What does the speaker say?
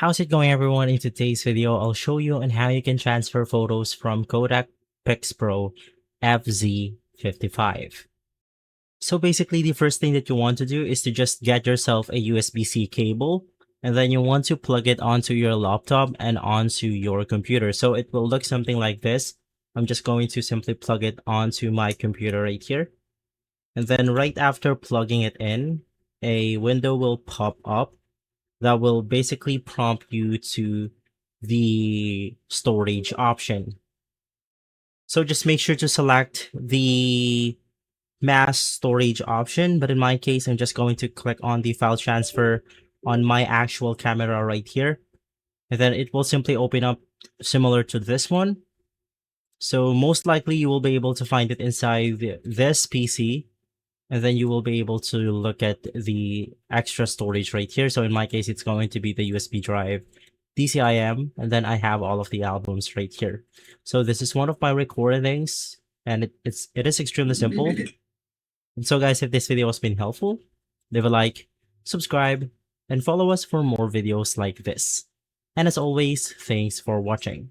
How's it going, everyone? In today's video, I'll show you on how you can transfer photos from Kodak Pixpro FZ55. So basically, the first thing that you want to do is to just get yourself a USB-C cable, and then you want to plug it onto your laptop and onto your computer. So it will look something like this. I'm just going to simply plug it onto my computer right here. And then right after plugging it in, a window will pop up that will basically prompt you to the storage option. So just make sure to select the mass storage option, but in my case, I'm just going to click on the file transfer on my actual camera right here. And then it will simply open up similar to this one. So most likely you will be able to find it inside this PC. And then you will be able to look at the extra storage right here. So in my case, it's going to be the USB drive, DCIM, and then I have all of the albums right here. So this is one of my recordings, and it is extremely simple. And so guys, if this video has been helpful, leave a like, subscribe, and follow us for more videos like this. And as always, thanks for watching.